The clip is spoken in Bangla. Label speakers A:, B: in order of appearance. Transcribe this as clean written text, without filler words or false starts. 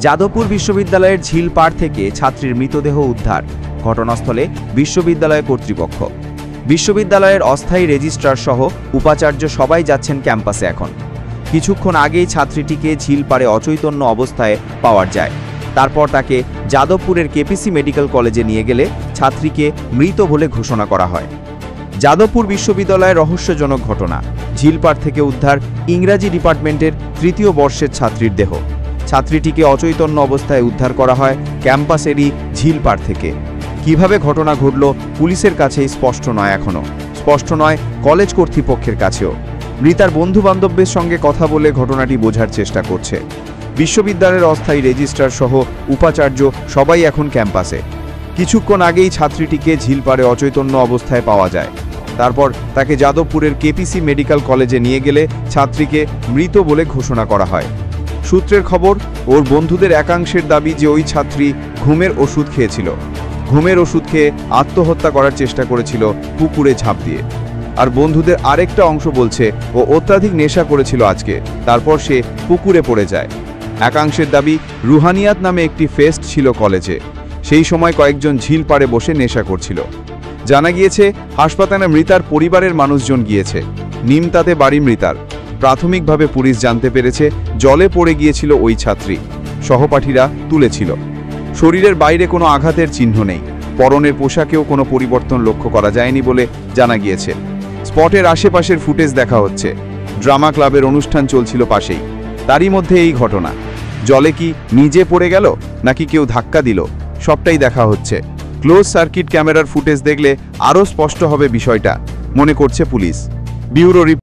A: যাদবপুর বিশ্ববিদ্যালয়ের ঝিল পাড় থেকে ছাত্রীর মৃতদেহ উদ্ধার। ঘটনাস্থলে বিশ্ববিদ্যালয় কর্তৃপক্ষ। বিশ্ববিদ্যালয়ের অস্থায়ী রেজিস্ট্রার সহ উপাচার্য সবাই যাচ্ছেন ক্যাম্পাসে। এখন কিছুক্ষণ আগেই ছাত্রীটিকে ঝিল পাড়ে অচৈতন্য অবস্থায় পাওয়া যায়। তারপর তাকে যাদবপুরের কেপিসি মেডিকেল কলেজে নিয়ে গেলে ছাত্রীকে মৃত বলে ঘোষণা করা হয়। যাদবপুর বিশ্ববিদ্যালয়ের রহস্যজনক ঘটনা। ঝিলপাড় থেকে উদ্ধার ইংরাজি ডিপার্টমেন্টের তৃতীয় বর্ষের ছাত্রীর দেহ। ছাত্রীটিকে অচৈতন্য অবস্থায় উদ্ধার করা হয় ক্যাম্পাসেরই ঝিলপাড় থেকে। কিভাবে ঘটনা ঘটল পুলিশের কাছেই স্পষ্ট নয়, এখনও স্পষ্ট নয় কলেজ কর্তৃপক্ষের কাছেও। মৃতার বন্ধুবান্ধবদের সঙ্গে কথা বলে ঘটনাটি বোঝার চেষ্টা করছে। বিশ্ববিদ্যালয়ের অস্থায়ী রেজিস্ট্রার সহ উপাচার্য সবাই এখন ক্যাম্পাসে। কিছুক্ষণ আগেই ছাত্রীটিকে ঝিলপাড়ে অচৈতন্য অবস্থায় পাওয়া যায়। তারপর তাকে যাদবপুরের কেপিসি মেডিকেল কলেজে নিয়ে গেলে ছাত্রীকে মৃত বলে ঘোষণা করা হয়। সূত্রের খবর, ওর বন্ধুদের একাংশের দাবি যে ওই ছাত্রী ঘুমের ওষুধ খেয়েছিল। ঘুমের ওষুধ খেয়ে আত্মহত্যা করার চেষ্টা করেছিল পুকুরে ঝাঁপ দিয়ে। আর বন্ধুদের আরেকটা অংশ বলছে ও অত্যাধিক নেশা করেছিল আজকে, তারপর সে পুকুরে পড়ে যায়। একাংশের দাবি রুহানিয়াত নামে একটি ফেস্ট ছিল কলেজে, সেই সময় কয়েকজন ঝিল পাড়ে বসে নেশা করছিল। জানা গিয়েছে হাসপাতালে মৃতার পরিবারের মানুষজন গিয়েছে। নিমতাতে বাড়ি মৃতার। প্রাথমিকভাবে পুলিশ জানতে পেরেছে জলে পড়ে গিয়েছিল ওই ছাত্রী। সহপাঠীরা তুলেছিল। শরীরের বাইরে কোনো আঘাতের চিহ্ন নেই। পরনের পোশাকেও কোনো পরিবর্তন লক্ষ্য করা যায়নি বলে জানা গিয়েছে। স্পটের আশেপাশের ফুটেজ দেখা হচ্ছে। ড্রামা ক্লাবের অনুষ্ঠান চলছিল পাশেই। তারই মধ্যে এই ঘটনা। জলে কি নিজে পড়ে গেল নাকি কেউ ধাক্কা দিল, সবটাই দেখা হচ্ছে। ক্লোজ সার্কিট ক্যামেরার ফুটেজ দেখলে আরও স্পষ্ট হবে বিষয়টা, মনে করছে পুলিশ। ব্যুরো